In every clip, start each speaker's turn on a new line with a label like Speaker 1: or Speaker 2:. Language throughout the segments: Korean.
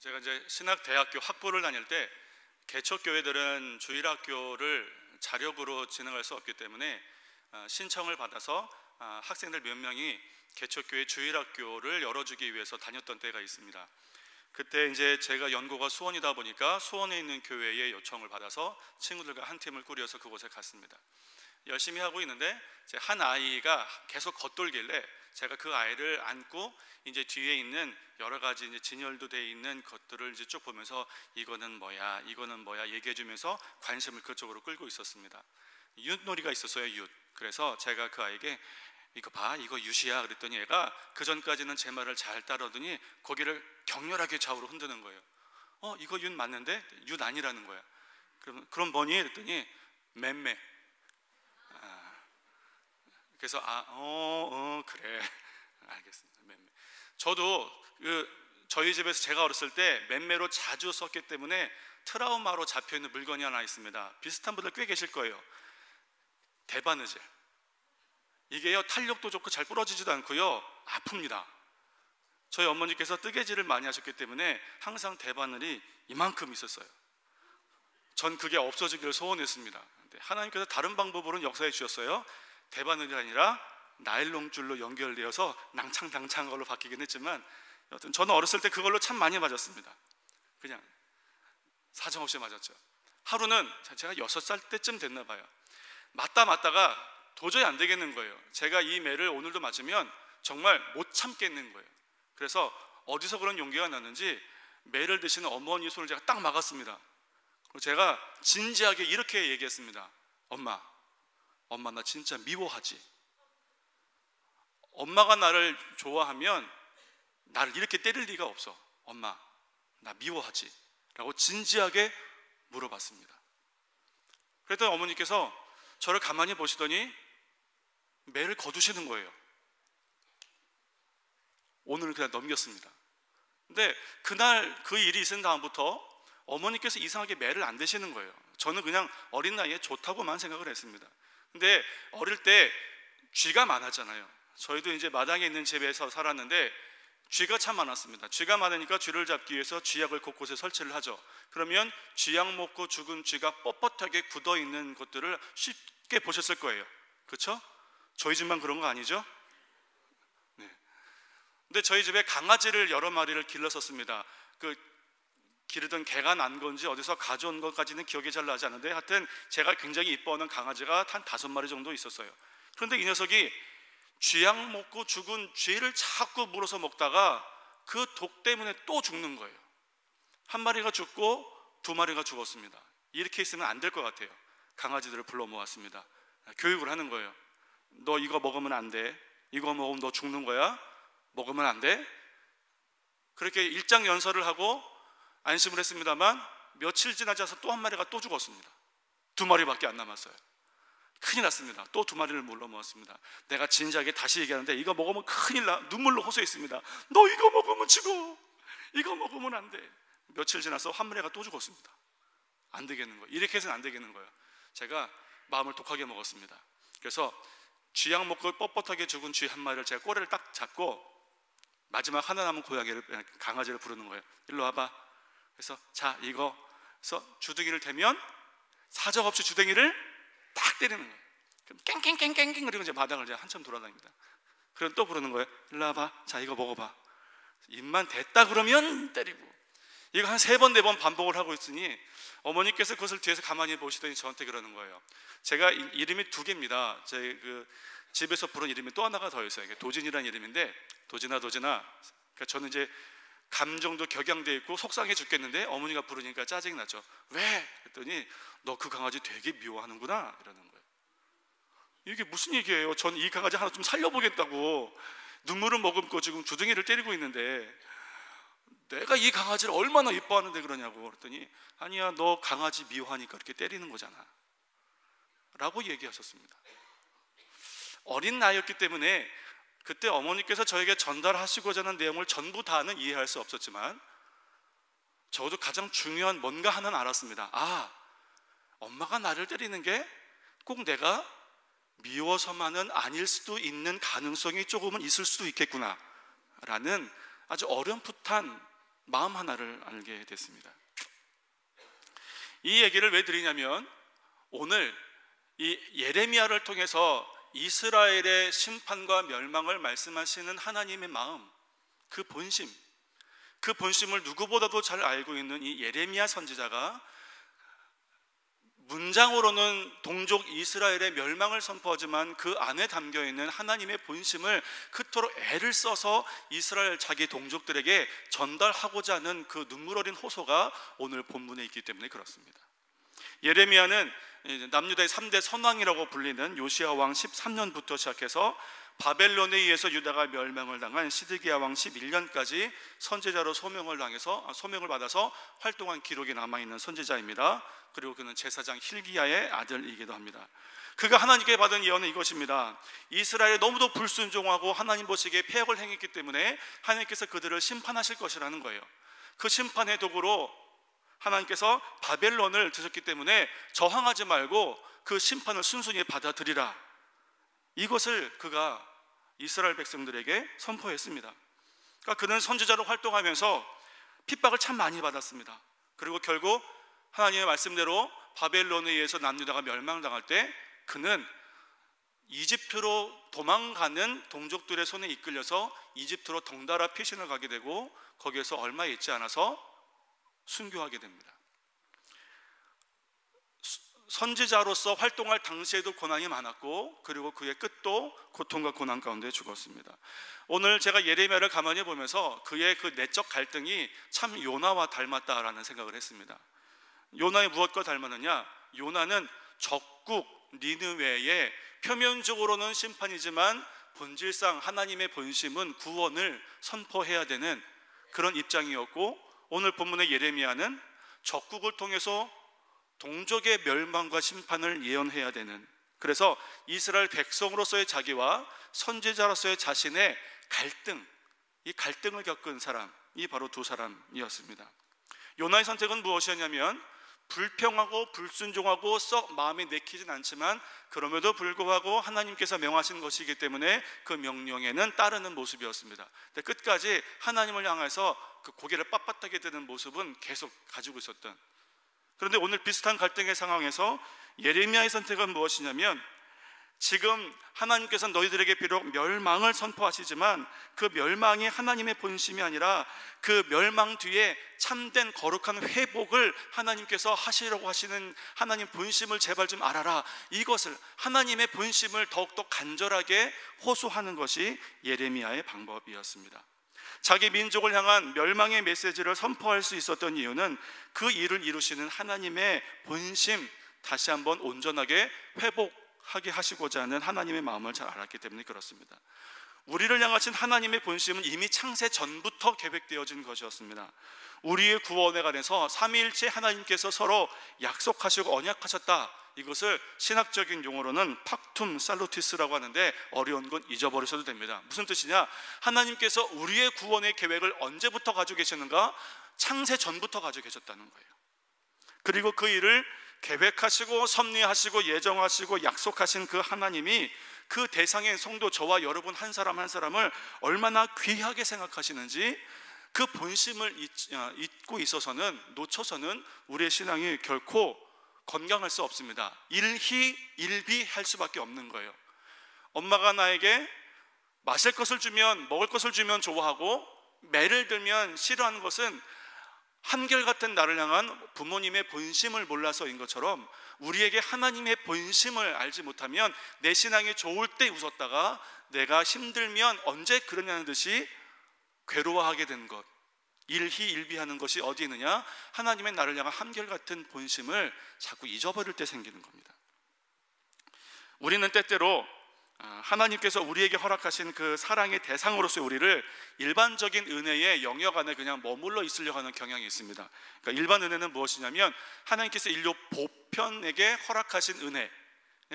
Speaker 1: 제가 이제 신학대학교 학부를 다닐 때 개척교회들은 주일학교를 자력으로 진행할 수 없기 때문에 신청을 받아서 학생들 몇 명이 개척교회 주일학교를 열어주기 위해서 다녔던 때가 있습니다. 그때 이제 제가 연고가 수원이다 보니까 수원에 있는 교회에 요청을 받아서 친구들과 한 팀을 꾸려서 그곳에 갔습니다. 열심히 하고 있는데 한 아이가 계속 겉돌길래 제가 그 아이를 안고 이제 뒤에 있는 여러 가지 이제 진열도 되어 있는 것들을 이제 쭉 보면서 이거는 뭐야 얘기해 주면서 관심을 그쪽으로 끌고 있었습니다. 윷놀이가 있었어요, 윷. 그래서 제가 그 아이에게 이거 봐, 이거 윷이야 그랬더니 얘가 그 전까지는 제 말을 잘 따르더니 고개를 격렬하게 좌우로 흔드는 거예요. 이거 윷 맞는데? 윷 아니라는 거야. 그럼 뭐니? 그랬더니 맴매. 그래서 그래 알겠습니다. 맴매. 저도 저희 집에서 제가 어렸을 때 맴매로 자주 썼기 때문에 트라우마로 잡혀있는 물건이 하나 있습니다. 비슷한 분들 꽤 계실 거예요. 대바느질. 이게요 탄력도 좋고 잘 부러지지도 않고요 아픕니다. 저희 어머니께서 뜨개질을 많이 하셨기 때문에 항상 대바늘이 이만큼 있었어요. 전 그게 없어지기를 소원했습니다. 근데 하나님께서 다른 방법으로는 역사해 주셨어요. 대바늘이 아니라 나일론줄로 연결되어서 낭창낭창한 걸로 바뀌긴 했지만 여튼 저는 어렸을 때 그걸로 참 많이 맞았습니다. 그냥 사정없이 맞았죠. 하루는 제가 6살 때쯤 됐나 봐요. 맞다가 도저히 안 되겠는 거예요. 제가 이 매를 오늘도 맞으면 정말 못 참겠는 거예요. 그래서 어디서 그런 용기가 났는지 매를 드시는 어머니 손을 제가 딱 막았습니다. 그리고 제가 진지하게 이렇게 얘기했습니다. 엄마 나 진짜 미워하지? 엄마가 나를 좋아하면 나를 이렇게 때릴 리가 없어. 엄마 나 미워하지? 라고 진지하게 물어봤습니다. 그랬더니 어머니께서 저를 가만히 보시더니 매를 거두시는 거예요. 오늘은 그냥 넘겼습니다. 근데 그날 그 일이 있은 다음부터 어머니께서 이상하게 매를 안 대시는 거예요. 저는 그냥 어린 나이에 좋다고만 생각을 했습니다. 근데 어릴 때 쥐가 많았잖아요. 저희도 이제 마당에 있는 집에서 살았는데 쥐가 참 많았습니다. 쥐가 많으니까 쥐를 잡기 위해서 쥐약을 곳곳에 설치를 하죠. 그러면 쥐약 먹고 죽은 쥐가 뻣뻣하게 굳어 있는 것들을 쉽게 보셨을 거예요. 그렇죠? 저희 집만 그런 거 아니죠? 네. 근데 저희 집에 강아지를 여러 마리를 길렀었습니다. 기르던 개가 난 건지 어디서 가져온 것까지는 기억이 잘 나지 않는데 하여튼 제가 굉장히 이뻐하는 강아지가 한 5마리 정도 있었어요. 그런데 이 녀석이 쥐약 먹고 죽은 쥐를 자꾸 물어서 먹다가 그 독 때문에 또 죽는 거예요. 한 마리가 죽고 2마리가 죽었습니다. 이렇게 있으면 안 될 것 같아요. 강아지들을 불러 모았습니다. 교육을 하는 거예요. 너 이거 먹으면 안 돼. 이거 먹으면 너 죽는 거야. 먹으면 안 돼. 그렇게 일장연설을 하고 안심을 했습니다만 며칠 지나지 않아서 또 한 마리가 또 죽었습니다. 2마리밖에 안 남았어요. 큰일 났습니다. 또 2마리를 몰러 모았습니다. 내가 진지하게 다시 얘기하는데 이거 먹으면 큰일 나. 눈물로 호소했습니다. 너 이거 먹으면 죽어. 이거 먹으면 안 돼. 며칠 지나서 한 마리가 또 죽었습니다. 안 되겠는 거예요. 이렇게 해서는 안 되겠는 거예요. 제가 마음을 독하게 먹었습니다. 그래서 쥐약 먹고 뻣뻣하게 죽은 쥐 한 마리를 제가 꼬리를 딱 잡고 마지막 하나 남은 강아지를 부르는 거예요. 일로 와봐. 그래서 자 이거 그래서 주둥이를 대면 사정없이 주둥이를 딱 때리는 거예요. 그럼 깽깽깽깽깽 그리고 이제 마당을 이제 한참 돌아다닙니다. 그럼 또 부르는 거예요. 일로 와봐. 자 이거 먹어봐. 입만 댔다 그러면 때리고. 이거 한 3번 4번 반복을 하고 있으니 어머니께서 그것을 뒤에서 가만히 보시더니 저한테 그러는 거예요. 제가 이름이 2개입니다. 제 집에서 부른 이름이 또 하나가 더 있어요. 도진이라는 이름인데 도진아 그러니까 저는 이제 감정도 격양돼 있고 속상해 죽겠는데 어머니가 부르니까 짜증이 나죠. 왜? 그랬더니 너 그 강아지 되게 미워하는구나 이러는 거예요. 이게 무슨 얘기예요? 전 이 강아지 하나 좀 살려보겠다고 눈물을 머금고 지금 주둥이를 때리고 있는데 내가 이 강아지를 얼마나 이뻐하는데 그러냐고. 그랬더니 아니야 너 강아지 미워하니까 그렇게 때리는 거잖아 라고 얘기하셨습니다. 어린 나이였기 때문에 그때 어머니께서 저에게 전달하시고자 하는 내용을 전부 다는 이해할 수 없었지만 저도 가장 중요한 뭔가 하나는 알았습니다. 엄마가 나를 때리는 게 꼭 내가 미워서만은 아닐 수도 있는 가능성이 조금은 있을 수도 있겠구나 라는 아주 어렴풋한 마음 하나를 알게 됐습니다. 이 얘기를 왜 드리냐면 오늘 이 예레미야를 통해서 이스라엘의 심판과 멸망을 말씀하시는 하나님의 마음, 그 본심을 누구보다도 잘 알고 있는 이 예레미야 선지자가 문장으로는 동족 이스라엘의 멸망을 선포하지만 그 안에 담겨있는 하나님의 본심을 그토록 애를 써서 이스라엘 자기 동족들에게 전달하고자 하는 그 눈물 어린 호소가 오늘 본문에 있기 때문에 그렇습니다. 예레미야는 남유다의 3대 선왕이라고 불리는 요시야 왕 13년부터 시작해서 바벨론에 의해서 유다가 멸망을 당한 시드기야 왕 11년까지 선지자로 소명을 받아서 활동한 기록이 남아있는 선지자입니다. 그리고 그는 제사장 힐기야의 아들이기도 합니다. 그가 하나님께 받은 예언은 이것입니다. 이스라엘이 너무도 불순종하고 하나님 보시기에 패역을 행했기 때문에 하나님께서 그들을 심판하실 것이라는 거예요. 그 심판의 도구로 하나님께서 바벨론을 드셨기 때문에 저항하지 말고 그 심판을 순순히 받아들이라, 이것을 그가 이스라엘 백성들에게 선포했습니다. 그러니까 그는 선지자로 활동하면서 핍박을 참 많이 받았습니다. 그리고 결국 하나님의 말씀대로 바벨론에 의해서 남유다가 멸망당할 때 그는 이집트로 도망가는 동족들의 손에 이끌려서 이집트로 덩달아 피신을 가게 되고 거기에서 얼마 있지 않아서 순교하게 됩니다. 선지자로서 활동할 당시에도 고난이 많았고 그리고 그의 끝도 고통과 고난 가운데 죽었습니다. 오늘 제가 예레미야를 가만히 보면서 그의 그 내적 갈등이 참 요나와 닮았다라는 생각을 했습니다. 요나의 무엇과 닮았느냐? 요나는 적국 니느웨의 표면적으로는 심판이지만 본질상 하나님의 본심은 구원을 선포해야 되는 그런 입장이었고, 오늘 본문의 예레미야는 적국을 통해서 동족의 멸망과 심판을 예언해야 되는, 그래서 이스라엘 백성으로서의 자기와 선지자로서의 자신의 갈등, 이 갈등을 겪은 사람이 바로 두 사람이었습니다. 요나의 선택은 무엇이었냐면 불평하고 불순종하고 썩 마음에 내키진 않지만 그럼에도 불구하고 하나님께서 명하신 것이기 때문에 그 명령에는 따르는 모습이었습니다. 근데 끝까지 하나님을 향해서 그 고개를 빳빳하게 드는 모습은 계속 가지고 있었던, 그런데 오늘 비슷한 갈등의 상황에서 예레미야의 선택은 무엇이냐면 지금 하나님께서 너희들에게 비록 멸망을 선포하시지만 그 멸망이 하나님의 본심이 아니라 그 멸망 뒤에 참된 거룩한 회복을 하나님께서 하시려고 하시는 하나님 본심을 제발 좀 알아라, 이것을 하나님의 본심을 더욱더 간절하게 호소하는 것이 예레미야의 방법이었습니다. 자기 민족을 향한 멸망의 메시지를 선포할 수 있었던 이유는 그 일을 이루시는 하나님의 본심 다시 한번 온전하게 회복하게 하시고자 하는 하나님의 마음을 잘 알았기 때문에 그렇습니다. 우리를 향하신 하나님의 본심은 이미 창세 전부터 계획되어진 것이었습니다. 우리의 구원에 관해서 삼위일체 하나님께서 서로 약속하시고 언약하셨다, 이것을 신학적인 용어로는 팍툼 살루티스라고 하는데 어려운 건 잊어버리셔도 됩니다. 무슨 뜻이냐? 하나님께서 우리의 구원의 계획을 언제부터 가지고 계셨는가? 창세 전부터 가지고 계셨다는 거예요. 그리고 그 일을 계획하시고 섭리하시고 예정하시고 약속하신 그 하나님이 그 대상의 성도 저와 여러분 한 사람 한 사람을 얼마나 귀하게 생각하시는지 그 본심을 잊고 있어서는, 놓쳐서는 우리의 신앙이 결코 건강할 수 없습니다. 일희일비할 수밖에 없는 거예요. 엄마가 나에게 마실 것을 주면, 먹을 것을 주면 좋아하고 매를 들면 싫어하는 것은 한결같은 나를 향한 부모님의 본심을 몰라서인 것처럼 우리에게 하나님의 본심을 알지 못하면 내 신앙이 좋을 때 웃었다가 내가 힘들면 언제 그러냐는 듯이 괴로워하게 된 것, 일희일비하는 것이 어디 있느냐? 하나님의 나를 향한 한결같은 본심을 자꾸 잊어버릴 때 생기는 겁니다. 우리는 때때로 하나님께서 우리에게 허락하신 그 사랑의 대상으로서 우리를 일반적인 은혜의 영역 안에 그냥 머물러 있으려고 하는 경향이 있습니다. 그러니까 일반 은혜는 무엇이냐면 하나님께서 인류 보편에게 허락하신 은혜,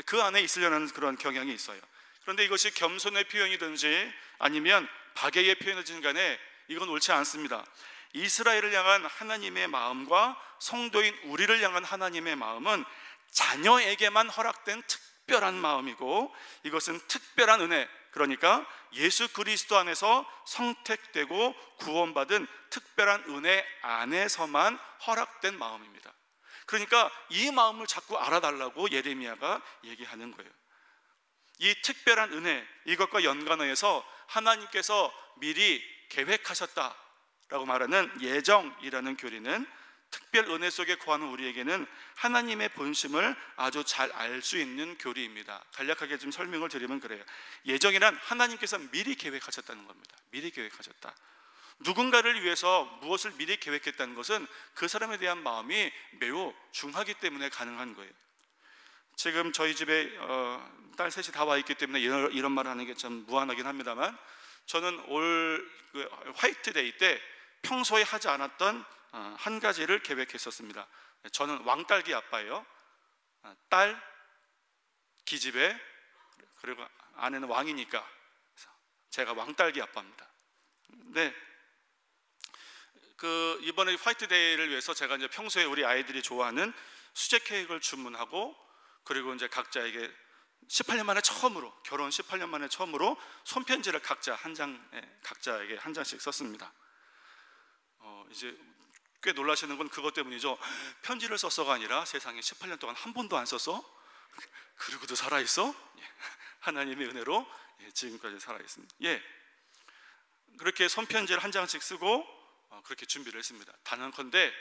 Speaker 1: 그 안에 있으려는 그런 경향이 있어요. 그런데 이것이 겸손의 표현이든지 아니면 박애의 표현이든지 간에 이건 옳지 않습니다. 이스라엘을 향한 하나님의 마음과 성도인 우리를 향한 하나님의 마음은 자녀에게만 허락된 특별한 마음이고, 이것은 특별한 은혜, 그러니까 예수 그리스도 안에서 선택되고 구원받은 특별한 은혜 안에서만 허락된 마음입니다. 그러니까 이 마음을 자꾸 알아달라고 예레미야가 얘기하는 거예요. 이 특별한 은혜, 이것과 연관해서 하나님께서 미리 계획하셨다라고 말하는 예정이라는 교리는 특별 은혜 속에 거하는 우리에게는 하나님의 본심을 아주 잘 알 수 있는 교리입니다. 간략하게 좀 설명을 드리면 그래요. 예정이란 하나님께서 미리 계획하셨다는 겁니다. 미리 계획하셨다. 누군가를 위해서 무엇을 미리 계획했다는 것은 그 사람에 대한 마음이 매우 중하기 때문에 가능한 거예요. 지금 저희 집에 딸 셋이 다 와 있기 때문에 이런 말을 하는 게 참 무한하긴 합니다만, 저는 올 화이트데이 때 평소에 하지 않았던 한 가지를 계획했었습니다. 저는 왕딸기 아빠예요. 딸, 기집애, 그리고 아내는 왕이니까 제가 왕딸기 아빠입니다. 네, 이번에 화이트데이를 위해서 제가 이제 평소에 우리 아이들이 좋아하는 수제 케이크를 주문하고, 그리고 이제 각자에게 18년 만에 처음으로, 결혼 18년 만에 처음으로 손편지를 각자에게 한 장씩 썼습니다. 이제 꽤 놀라시는 건 그것 때문이죠. 편지를 썼어가 아니라 세상에 18년 동안 한 번도 안 썼어? 그러고도 살아있어? 하나님의 은혜로 지금까지 살아있습니다. 그렇게 손편지를 한 장씩 쓰고 그렇게 준비를 했습니다. 단언컨대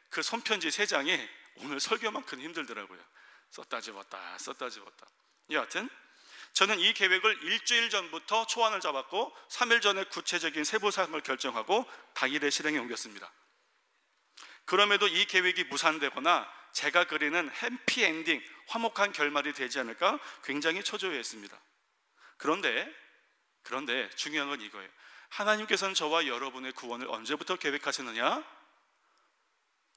Speaker 1: 그 손편지 3장이 오늘 설교만큼 힘들더라고요. 썼다 집었다 썼다 집었다. 여하튼 저는 이 계획을 일주일 전부터 초안을 잡았고 3일 전에 구체적인 세부사항을 결정하고 당일에 실행에 옮겼습니다. 그럼에도 이 계획이 무산되거나 제가 그리는 해피엔딩, 화목한 결말이 되지 않을까 굉장히 초조해했습니다. 그런데 중요한 건 이거예요. 하나님께서는 저와 여러분의 구원을 언제부터 계획하셨느냐?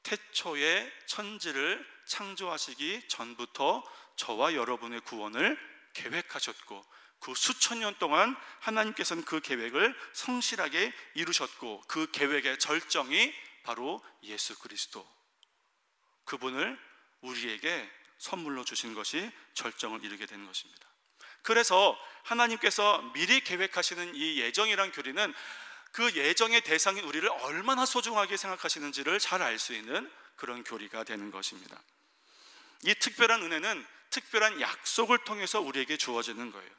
Speaker 1: 태초에 천지를 창조하시기 전부터 저와 여러분의 구원을 계획하셨고, 그 수천 년 동안 하나님께서는 그 계획을 성실하게 이루셨고, 그 계획의 절정이 바로 예수 그리스도, 그분을 우리에게 선물로 주신 것이 절정을 이루게 되는 것입니다. 그래서 하나님께서 미리 계획하시는 이 예정이란 교리는 그 예정의 대상인 우리를 얼마나 소중하게 생각하시는지를 잘 알 수 있는 그런 교리가 되는 것입니다. 이 특별한 은혜는 특별한 약속을 통해서 우리에게 주어지는 거예요.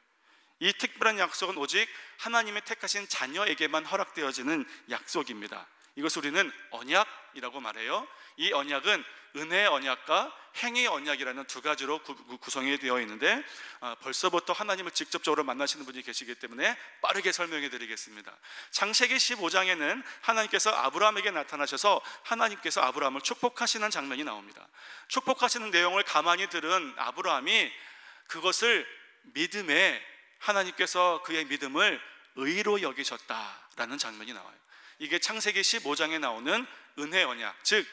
Speaker 1: 이 특별한 약속은 오직 하나님의 택하신 자녀에게만 허락되어지는 약속입니다. 이것을 우리는 언약이라고 말해요. 이 언약은 은혜의 언약과 행위의 언약이라는 두 가지로 구성이 되어 있는데, 벌써부터 하나님을 직접적으로 만나시는 분이 계시기 때문에 빠르게 설명해 드리겠습니다. 창세기 15장에는 하나님께서 아브라함에게 나타나셔서 하나님께서 아브라함을 축복하시는 장면이 나옵니다. 축복하시는 내용을 가만히 들은 아브라함이 그것을 믿음에, 하나님께서 그의 믿음을 의로 여기셨다라는 장면이 나와요. 이게 창세기 15장에 나오는 은혜 언약, 즉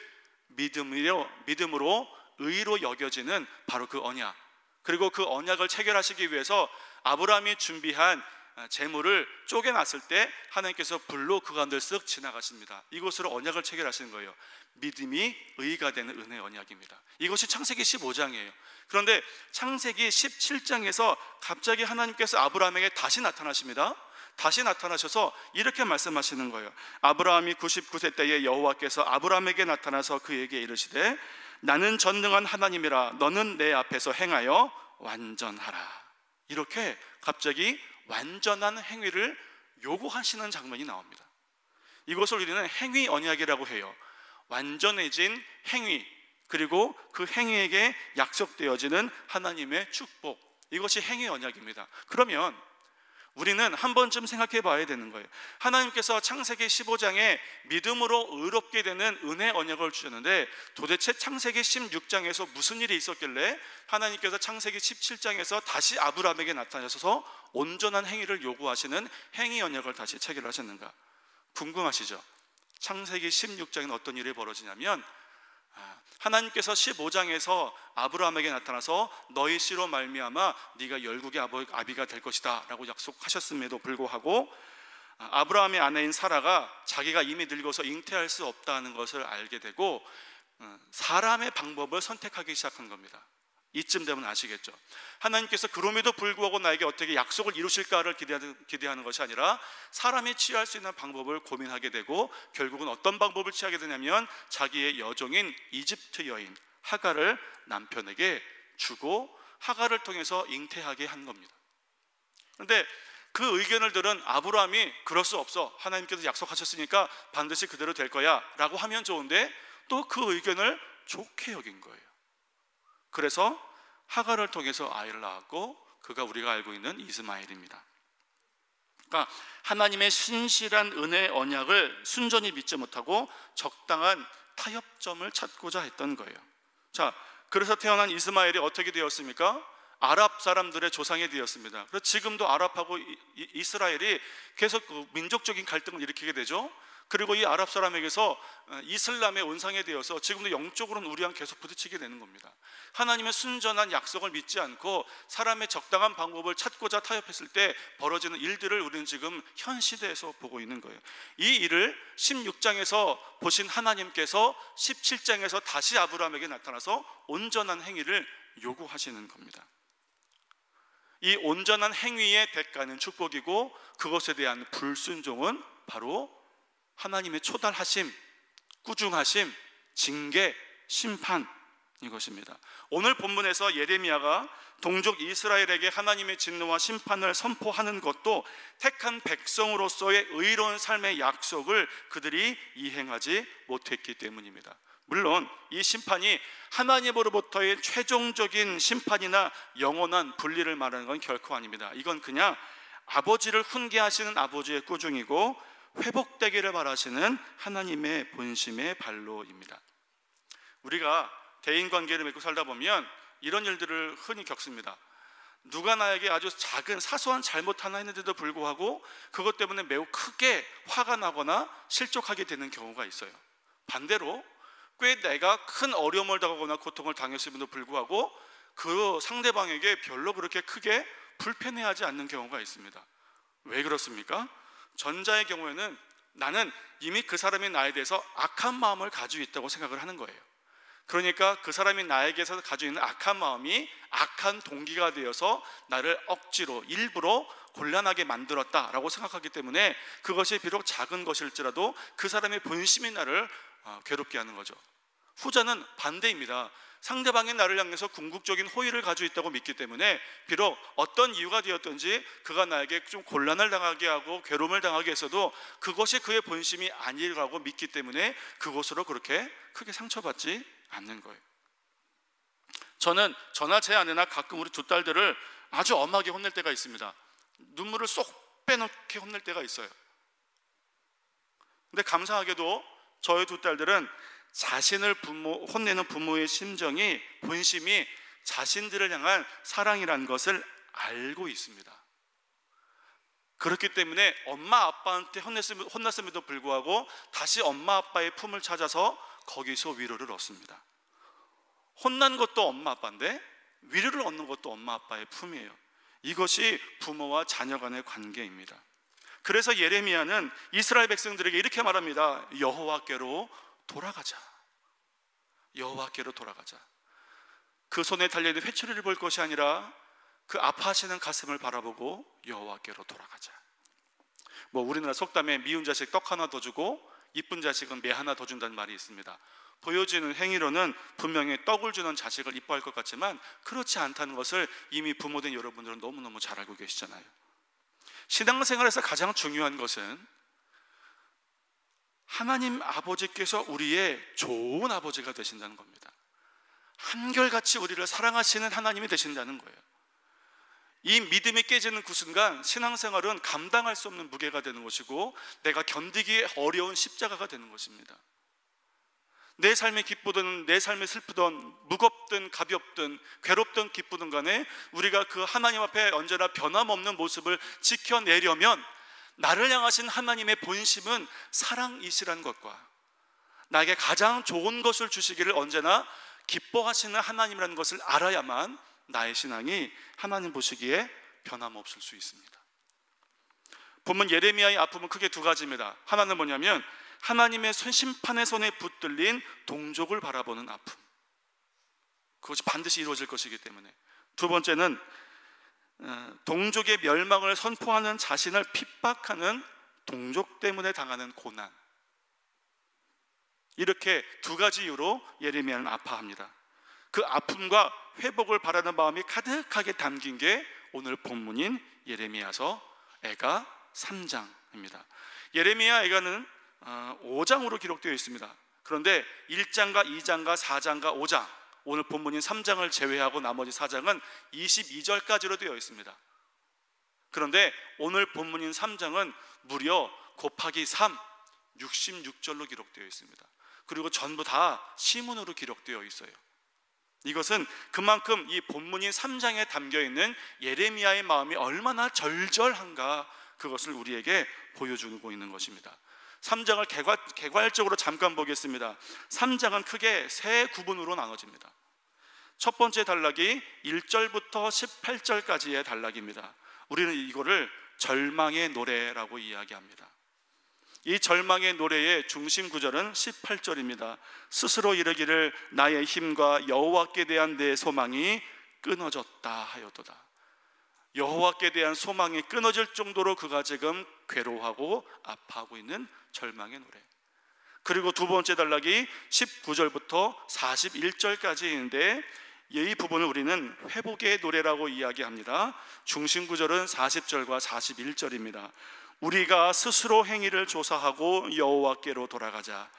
Speaker 1: 믿음으로 의로 여겨지는 바로 그 언약, 그리고 그 언약을 체결하시기 위해서 아브라함이 준비한 재물을 쪼개놨을 때 하나님께서 불로 그 가운데를 쓱 지나가십니다. 이것으로 언약을 체결하시는 거예요. 믿음이 의가 되는 은혜 언약입니다. 이것이 창세기 15장이에요. 그런데 창세기 17장에서 갑자기 하나님께서 아브라함에게 다시 나타나십니다. 다시 나타나셔서 이렇게 말씀하시는 거예요. 아브라함이 99세 때에 여호와께서 아브라함에게 나타나서 그에게 이르시되 나는 전능한 하나님이라 너는 내 앞에서 행하여 완전하라. 이렇게 갑자기 완전한 행위를 요구하시는 장면이 나옵니다. 이것을 우리는 행위 언약이라고 해요. 완전해진 행위, 그리고 그 행위에게 약속되어지는 하나님의 축복, 이것이 행위 언약입니다. 그러면 우리는 한 번쯤 생각해 봐야 되는 거예요. 하나님께서 창세기 15장에 믿음으로 의롭게 되는 은혜 언약을 주셨는데, 도대체 창세기 16장에서 무슨 일이 있었길래 하나님께서 창세기 17장에서 다시 아브라함에게 나타나셔서 온전한 행위를 요구하시는 행위 언약을 다시 체결하셨는가? 궁금하시죠? 창세기 16장에는 어떤 일이 벌어지냐면, 하나님께서 15장에서 아브라함에게 나타나서 너희 씨로 말미암아 네가 열국의 아비가 될 것이다 라고 약속하셨음에도 불구하고 아브라함의 아내인 사라가 자기가 이미 늙어서 잉태할 수 없다는 것을 알게 되고 사람의 방법을 선택하기 시작한 겁니다. 이쯤 되면 아시겠죠. 하나님께서 그럼에도 불구하고 나에게 어떻게 약속을 이루실까를 기대하는 것이 아니라 사람이 취할 수 있는 방법을 고민하게 되고, 결국은 어떤 방법을 취하게 되냐면 자기의 여종인 이집트 여인 하갈을 남편에게 주고 하갈을 통해서 잉태하게 한 겁니다. 그런데 그 의견을 들은 아브라함이 그럴 수 없어, 하나님께서 약속하셨으니까 반드시 그대로 될 거야 라고 하면 좋은데, 또 그 의견을 좋게 여긴 거예요. 그래서 하갈을 통해서 아이를 낳았고, 그가 우리가 알고 있는 이스마엘입니다. 그러니까 하나님의 신실한 은혜 언약을 순전히 믿지 못하고 적당한 타협점을 찾고자 했던 거예요. 자, 그래서 태어난 이스마엘이 어떻게 되었습니까? 아랍 사람들의 조상이 되었습니다. 그래서 지금도 아랍하고 이스라엘이 계속 그 민족적인 갈등을 일으키게 되죠. 그리고 이 아랍 사람에게서 이슬람의 온상이 되어서 지금도 영적으로는 우리랑 계속 부딪히게 되는 겁니다. 하나님의 순전한 약속을 믿지 않고 사람의 적당한 방법을 찾고자 타협했을 때 벌어지는 일들을 우리는 지금 현 시대에서 보고 있는 거예요. 이 일을 16장에서 보신 하나님께서 17장에서 다시 아브라함에게 나타나서 온전한 행위를 요구하시는 겁니다. 이 온전한 행위의 대가는 축복이고, 그것에 대한 불순종은 바로 하나님의 초달하심, 꾸중하심, 징계, 심판, 이것입니다. 오늘 본문에서 예레미야가 동족 이스라엘에게 하나님의 진노와 심판을 선포하는 것도 택한 백성으로서의 의로운 삶의 약속을 그들이 이행하지 못했기 때문입니다. 물론 이 심판이 하나님으로부터의 최종적인 심판이나 영원한 분리를 말하는 건 결코 아닙니다. 이건 그냥 아버지를 훈계하시는 아버지의 꾸중이고, 회복되기를 바라시는 하나님의 본심의 발로입니다. 우리가 대인관계를 맺고 살다 보면 이런 일들을 흔히 겪습니다. 누가 나에게 아주 작은 사소한 잘못 하나 했는데도 불구하고 그것 때문에 매우 크게 화가 나거나 실족하게 되는 경우가 있어요. 반대로 꽤 내가 큰 어려움을 당하거나 고통을 당했음에도 불구하고 그 상대방에게 별로 그렇게 크게 불편해하지 않는 경우가 있습니다. 왜 그렇습니까? 전자의 경우에는 나는 이미 그 사람이 나에 대해서 악한 마음을 가지고 있다고 생각을 하는 거예요. 그러니까 그 사람이 나에게서 가지고 있는 악한 마음이 악한 동기가 되어서 나를 억지로 일부러 곤란하게 만들었다라고 생각하기 때문에 그것이 비록 작은 것일지라도 그 사람의 본심이 나를 괴롭게 하는 거죠. 후자는 반대입니다. 상대방이 나를 향해서 궁극적인 호의를 가지고 있다고 믿기 때문에 비록 어떤 이유가 되었든지 그가 나에게 좀 곤란을 당하게 하고 괴로움을 당하게 했어도 그것이 그의 본심이 아니라고 믿기 때문에 그것으로 그렇게 크게 상처받지 않는 거예요. 저는 저나 제 아내나 가끔 우리 두 딸들을 아주 엄하게 혼낼 때가 있습니다. 눈물을 쏙 빼놓게 혼낼 때가 있어요. 근데 감사하게도 저희 두 딸들은 자신을 혼내는 부모의 심정이, 본심이 자신들을 향한 사랑이라는 것을 알고 있습니다. 그렇기 때문에 엄마 아빠한테 혼났음에도 불구하고 다시 엄마 아빠의 품을 찾아서 거기서 위로를 얻습니다. 혼난 것도 엄마 아빠인데 위로를 얻는 것도 엄마 아빠의 품이에요. 이것이 부모와 자녀 간의 관계입니다. 그래서 예레미야는 이스라엘 백성들에게 이렇게 말합니다. 여호와께로 돌아가자. 여호와께로 돌아가자. 그 손에 달려있는 회초리를 볼 것이 아니라 그 아파하시는 가슴을 바라보고 여호와께로 돌아가자. 우리나라 속담에 미운 자식 떡 하나 더 주고 이쁜 자식은 매 하나 더 준다는 말이 있습니다. 보여지는 행위로는 분명히 떡을 주는 자식을 이뻐할 것 같지만 그렇지 않다는 것을 이미 부모된 여러분들은 너무너무 잘 알고 계시잖아요. 신앙생활에서 가장 중요한 것은 하나님 아버지께서 우리의 좋은 아버지가 되신다는 겁니다. 한결같이 우리를 사랑하시는 하나님이 되신다는 거예요. 이 믿음이 깨지는 그 순간 신앙생활은 감당할 수 없는 무게가 되는 것이고 내가 견디기 어려운 십자가가 되는 것입니다. 내 삶이 기쁘든 내 삶이 슬프든 무겁든 가볍든 괴롭든 기쁘든 간에 우리가 그 하나님 앞에 언제나 변함없는 모습을 지켜내려면 나를 향하신 하나님의 본심은 사랑이시라는 것과 나에게 가장 좋은 것을 주시기를 언제나 기뻐하시는 하나님이라는 것을 알아야만 나의 신앙이 하나님 보시기에 변함없을 수 있습니다. 본문 예레미야의 아픔은 크게 두 가지입니다. 하나는 뭐냐면 하나님의 심판의 손에 붙들린 동족을 바라보는 아픔. 그것이 반드시 이루어질 것이기 때문에. 두 번째는 동족의 멸망을 선포하는 자신을 핍박하는 동족 때문에 당하는 고난. 이렇게 두 가지 이유로 예레미야는 아파합니다. 그 아픔과 회복을 바라는 마음이 가득하게 담긴 게 오늘 본문인 예레미야서 애가 3장입니다. 예레미야 애가는 5장으로 기록되어 있습니다. 그런데 1장과 2장과 4장과 5장, 오늘 본문인 3장을 제외하고 나머지 4장은 22절까지로 되어 있습니다. 그런데 오늘 본문인 3장은 무려 곱하기 3, 66절로 기록되어 있습니다. 그리고 전부 다 시문으로 기록되어 있어요. 이것은 그만큼 이 본문인 3장에 담겨있는 예레미야의 마음이 얼마나 절절한가, 그것을 우리에게 보여주고 있는 것입니다. 3장을 개괄적으로 잠깐 보겠습니다. 3장은 크게 세 구분으로 나눠집니다. 첫 번째 단락이 1절부터 18절까지의 단락입니다. 우리는 이거를 절망의 노래라고 이야기합니다. 이 절망의 노래의 중심 구절은 18절입니다. 스스로 이르기를 나의 힘과 여호와께 대한 내 소망이 끊어졌다 하였도다. 여호와께 대한 소망이 끊어질 정도로 그가 지금 괴로워하고 아파하고 있는 절망의 노래. 그리고 두 번째 단락이 19절부터 41절까지 있는데, 이 부분을 우리는 회복의 노래라고 이야기합니다. 중심 구절은 40절과 41절입니다. 우리가 스스로 행위를 조사하고 여호와께로 돌아가자.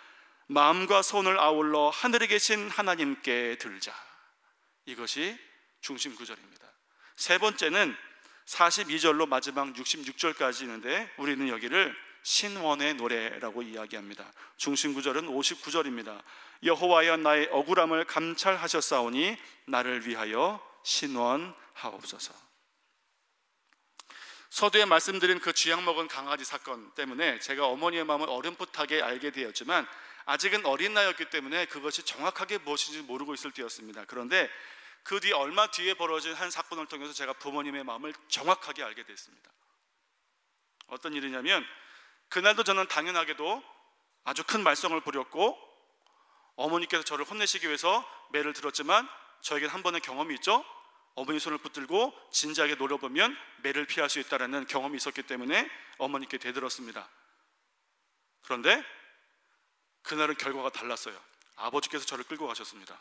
Speaker 1: 마음과 손을 아울러 하늘에 계신 하나님께 들자. 이것이 중심 구절입니다. 세 번째는 42절로 마지막 66절까지 있는데, 우리는 여기를 신원의 노래라고 이야기합니다. 중심 구절은 59절입니다. 여호와여 나의 억울함을 감찰하셨사오니 나를 위하여 신원하옵소서. 서두에 말씀드린 그 쥐약 먹은 강아지 사건 때문에 제가 어머니의 마음을 어렴풋하게 알게 되었지만, 아직은 어린 나이였기 때문에 그것이 정확하게 무엇인지 모르고 있을 때였습니다. 그런데 그 뒤 얼마 뒤에 벌어진 한 사건을 통해서 제가 부모님의 마음을 정확하게 알게 됐습니다. 어떤 일이냐면, 그날도 저는 당연하게도 아주 큰 말썽을 부렸고 어머니께서 저를 혼내시기 위해서 매를 들었지만, 저에겐 한 번의 경험이 있죠. 어머니 손을 붙들고 진지하게 노려보면 매를 피할 수 있다는 경험이 있었기 때문에 어머니께 대들었습니다. 그런데 그날은 결과가 달랐어요. 아버지께서 저를 끌고 가셨습니다.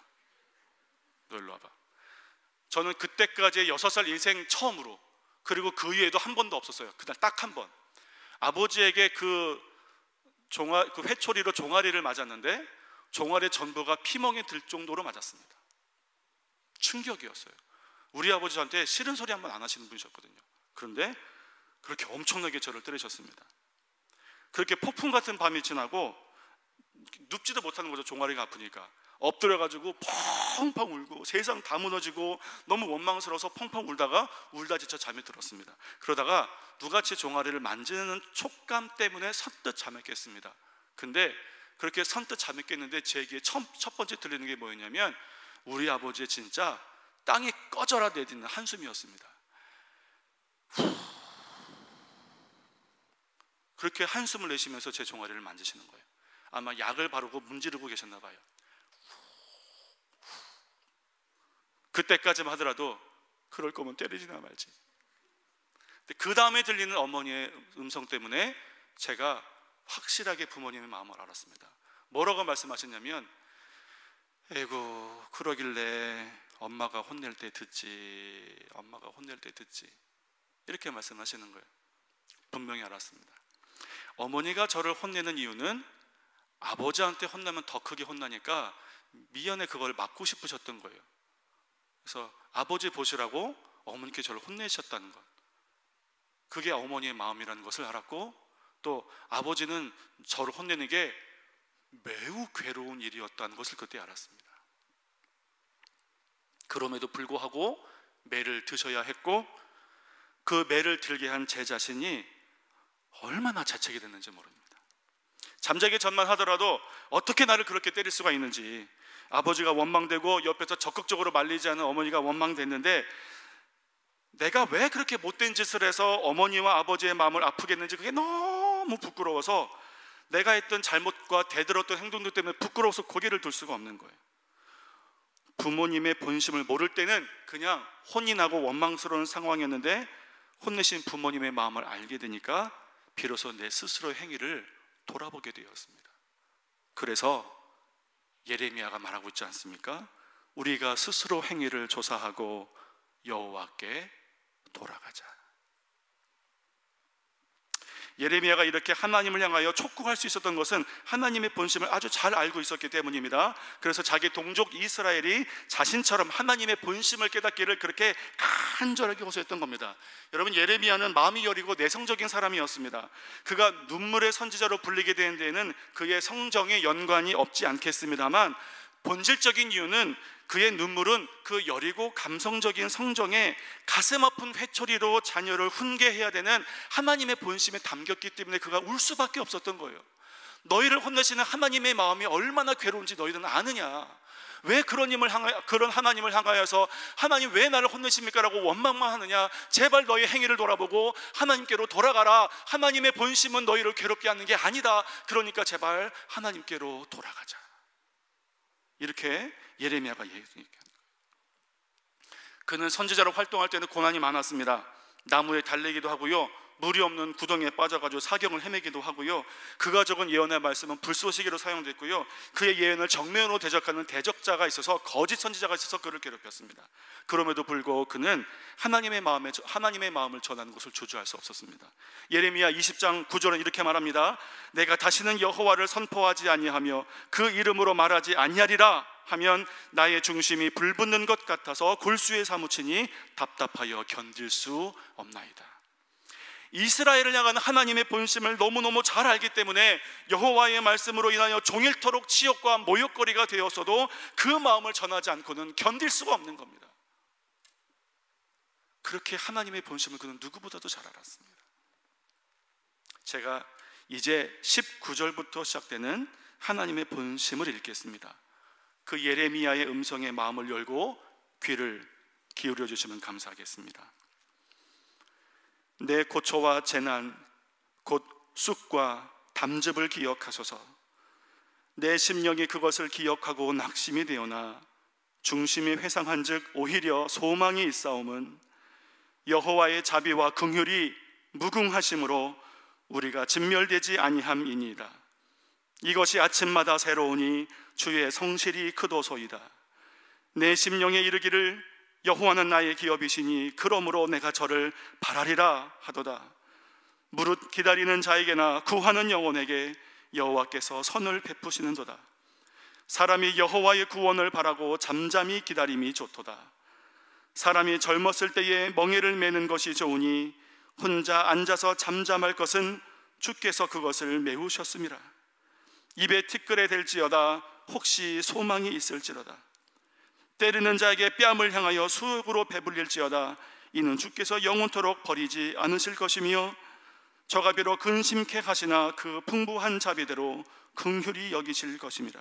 Speaker 1: 너 일로 와봐. 저는 그때까지의 6살 인생 처음으로, 그리고 그 이후에도 한 번도 없었어요. 그날 딱 한 번, 아버지에게 그 회초리로 종아리를 맞았는데 종아리 전부가 피멍이 들 정도로 맞았습니다. 충격이었어요. 우리 아버지 저한테 싫은 소리 한 번 안 하시는 분이셨거든요. 그런데 그렇게 엄청나게 저를 때리셨습니다. 그렇게 폭풍 같은 밤이 지나고 눕지도 못하는 거죠. 종아리가 아프니까 엎드려가지고 펑펑 울고 세상 다 무너지고 너무 원망스러워서 펑펑 울다 지쳐 잠이 들었습니다. 그러다가 누가 제 종아리를 만지는 촉감 때문에 선뜻 잠에 깼습니다. 근데 그렇게 선뜻 잠에 깼는데 제 귀에 첫 번째 들리는 게 뭐였냐면, 우리 아버지의 진짜 땅이 꺼져라 내딛는 한숨이었습니다. 그렇게 한숨을 내쉬면서 제 종아리를 만지시는 거예요. 아마 약을 바르고 문지르고 계셨나 봐요. 그때까지만 하더라도 그럴 거면 때리지나 말지. 그 다음에 들리는 어머니의 음성 때문에 제가 확실하게 부모님의 마음을 알았습니다. 뭐라고 말씀하셨냐면, 에이구 그러길래 엄마가 혼낼 때 듣지, 엄마가 혼낼 때 듣지, 이렇게 말씀하시는 거예요. 분명히 알았습니다. 어머니가 저를 혼내는 이유는 아버지한테 혼나면 더 크게 혼나니까 미연에 그걸 막고 싶으셨던 거예요. 그래서 아버지 보시라고 어머니께 저를 혼내셨다는 것, 그게 어머니의 마음이라는 것을 알았고, 또 아버지는 저를 혼내는 게 매우 괴로운 일이었다는 것을 그때 알았습니다. 그럼에도 불구하고 매를 드셔야 했고, 그 매를 들게 한 제 자신이 얼마나 자책이 됐는지 모릅니다. 잠자기 전만 하더라도 어떻게 나를 그렇게 때릴 수가 있는지, 아버지가 원망되고 옆에서 적극적으로 말리지 않은 어머니가 원망됐는데, 내가 왜 그렇게 못된 짓을 해서 어머니와 아버지의 마음을 아프게 했는지 그게 너무 부끄러워서, 내가 했던 잘못과 대들었던 행동들 때문에 부끄러워서 고개를 들 수가 없는 거예요. 부모님의 본심을 모를 때는 그냥 혼이 나고 원망스러운 상황이었는데 혼내신 부모님의 마음을 알게 되니까 비로소 내 스스로의 행위를 돌아보게 되었습니다. 그래서 예레미야가 말하고 있지 않습니까? 우리가 스스로 행위를 조사하고 여호와께 돌아가자. 예레미야가 이렇게 하나님을 향하여 촉구할 수 있었던 것은 하나님의 본심을 아주 잘 알고 있었기 때문입니다. 그래서 자기 동족 이스라엘이 자신처럼 하나님의 본심을 깨닫기를 그렇게 간절하게 호소했던 겁니다. 여러분, 예레미야는 마음이 여리고 내성적인 사람이었습니다. 그가 눈물의 선지자로 불리게 된 데에는 그의 성정에 연관이 없지 않겠습니다만, 본질적인 이유는 그의 눈물은 그 여리고 감성적인 성정에 가슴 아픈 회초리로 자녀를 훈계해야 되는 하나님의 본심에 담겼기 때문에 그가 울 수밖에 없었던 거예요. 너희를 혼내시는 하나님의 마음이 얼마나 괴로운지 너희는 아느냐? 왜 그런 하나님을 향하여서 하나님 왜 나를 혼내십니까? 라고 원망만 하느냐? 제발 너희 행위를 돌아보고 하나님께로 돌아가라. 하나님의 본심은 너희를 괴롭게 하는 게 아니다. 그러니까 제발 하나님께로 돌아가자. 이렇게 예레미야가 얘기합니다. 그는 선지자로 활동할 때는 고난이 많았습니다. 나무에 달리기도 하고요, 물이 없는 구덩이에 빠져가지고 사경을 헤매기도 하고요, 그가 적은 예언의 말씀은 불쏘시개로 사용됐고요, 그의 예언을 정면으로 대적하는 대적자가 있어서, 거짓 선지자가 있어서 그를 괴롭혔습니다. 그럼에도 불구하고 그는 하나님의 마음을 전하는 것을 주저할 수 없었습니다. 예레미야 20장 9절은 이렇게 말합니다. 내가 다시는 여호와를 선포하지 아니하며 그 이름으로 말하지 아니하리라 하면 나의 중심이 불붙는 것 같아서 골수에 사무치니 답답하여 견딜 수 없나이다. 이스라엘을 향하는 하나님의 본심을 너무너무 잘 알기 때문에 여호와의 말씀으로 인하여 종일토록 치욕과 모욕거리가 되었어도 그 마음을 전하지 않고는 견딜 수가 없는 겁니다. 그렇게 하나님의 본심을 그는 누구보다도 잘 알았습니다. 제가 이제 19절부터 시작되는 하나님의 본심을 읽겠습니다. 그 예레미야의 음성에 마음을 열고 귀를 기울여 주시면 감사하겠습니다. 내 고초와 재난 곧 쑥과 담즙을 기억하소서. 내 심령이 그것을 기억하고 낙심이 되어나 중심이 회상한 즉 오히려 소망이 있사옴은 여호와의 자비와 긍휼이 무궁하심으로 우리가 진멸되지 아니함이니이다. 이것이 아침마다 새로우니 주의 성실이 크도소이다. 내 심령에 이르기를 여호와는 나의 기업이시니 그러므로 내가 저를 바라리라 하도다. 무릇 기다리는 자에게나 구하는 영혼에게 여호와께서 선을 베푸시는도다. 사람이 여호와의 구원을 바라고 잠잠히 기다림이 좋도다. 사람이 젊었을 때에 멍에를 매는 것이 좋으니 혼자 앉아서 잠잠할 것은 주께서 그것을 메우셨음이라. 입에 티끌에 댈지어다 혹시 소망이 있을지로다. 때리는 자에게 뺨을 향하여 수욕으로 배불릴지어다 이는 주께서 영원토록 버리지 않으실 것이며 저가 비록 근심케 하시나 그 풍부한 자비대로 긍휼히 여기실 것임이라.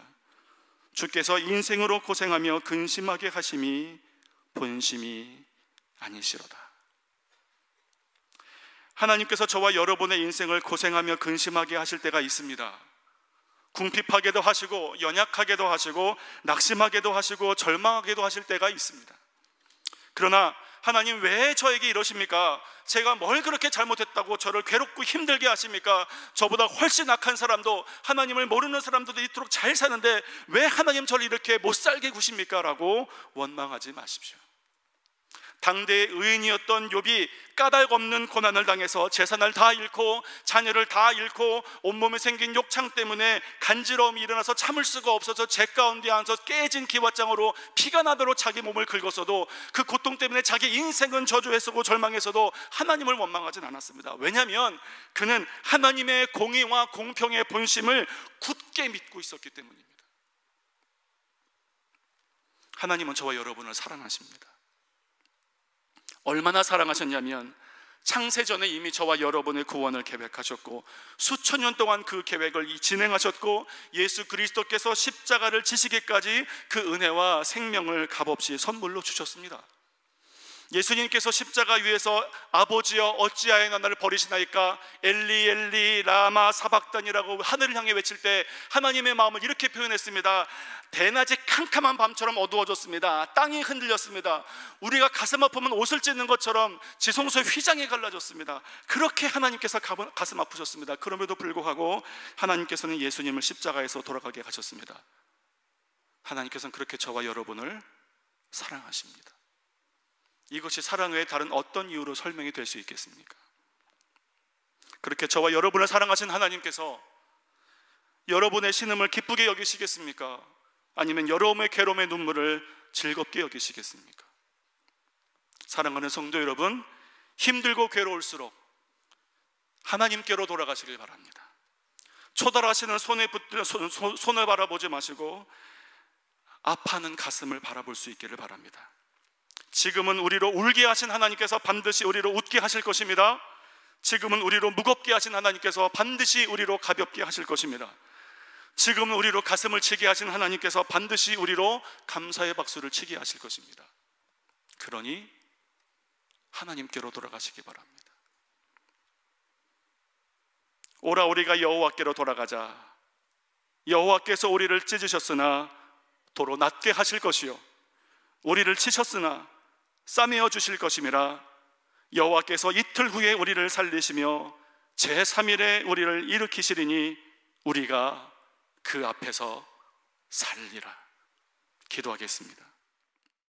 Speaker 1: 주께서 인생으로 고생하며 근심하게 하심이 본심이 아니시로다. 하나님께서 저와 여러분의 인생을 고생하며 근심하게 하실 때가 있습니다. 궁핍하게도 하시고 연약하게도 하시고 낙심하게도 하시고 절망하게도 하실 때가 있습니다. 그러나 하나님 왜 저에게 이러십니까? 제가 뭘 그렇게 잘못했다고 저를 괴롭고 힘들게 하십니까? 저보다 훨씬 악한 사람도, 하나님을 모르는 사람들도 이토록 잘 사는데 왜 하나님 저를 이렇게 못 살게 구십니까? 라고 원망하지 마십시오. 당대의 의인이었던 욥이 까닭 없는 고난을 당해서 재산을 다 잃고 자녀를 다 잃고 온몸에 생긴 욕창 때문에 간지러움이 일어나서 참을 수가 없어서 재 가운데 앉아서 깨진 기왓장으로 피가 나도록 자기 몸을 긁었어도 그 고통 때문에 자기 인생은 저주했었고 절망했어도 하나님을 원망하진 않았습니다. 왜냐하면 그는 하나님의 공의와 공평의 본심을 굳게 믿고 있었기 때문입니다. 하나님은 저와 여러분을 사랑하십니다. 얼마나 사랑하셨냐면 창세전에 이미 저와 여러분의 구원을 계획하셨고 수천 년 동안 그 계획을 진행하셨고 예수 그리스도께서 십자가를 지시기까지 그 은혜와 생명을 값없이 선물로 주셨습니다. 예수님께서 십자가 위에서 아버지여 어찌하여 나를 버리시나이까 엘리 엘리 라마 사박단이라고 하늘을 향해 외칠 때 하나님의 마음을 이렇게 표현했습니다. 대낮에 캄캄한 밤처럼 어두워졌습니다. 땅이 흔들렸습니다. 우리가 가슴 아프면 옷을 찢는 것처럼 지성소의 휘장이 갈라졌습니다. 그렇게 하나님께서 가슴 아프셨습니다. 그럼에도 불구하고 하나님께서는 예수님을 십자가에서 돌아가게 하셨습니다. 하나님께서는 그렇게 저와 여러분을 사랑하십니다. 이것이 사랑 외에 다른 어떤 이유로 설명이 될 수 있겠습니까? 그렇게 저와 여러분을 사랑하신 하나님께서 여러분의 신음을 기쁘게 여기시겠습니까? 아니면 여러분의 괴로움의 눈물을 즐겁게 여기시겠습니까? 사랑하는 성도 여러분, 힘들고 괴로울수록 하나님께로 돌아가시길 바랍니다. 초달하시는 손을 바라보지 마시고 아파하는 가슴을 바라볼 수 있기를 바랍니다. 지금은 우리로 울게 하신 하나님께서 반드시 우리로 웃게 하실 것입니다. 지금은 우리로 무겁게 하신 하나님께서 반드시 우리로 가볍게 하실 것입니다. 지금은 우리로 가슴을 치게 하신 하나님께서 반드시 우리로 감사의 박수를 치게 하실 것입니다. 그러니 하나님께로 돌아가시기 바랍니다. 오라 우리가 여호와께로 돌아가자. 여호와께서 우리를 찢으셨으나 도로 낫게 하실 것이요 우리를 치셨으나 싸매어 주실 것임이라. 여호와께서 이틀 후에 우리를 살리시며 제3일에 우리를 일으키시리니 우리가 그 앞에서 살리라. 기도하겠습니다.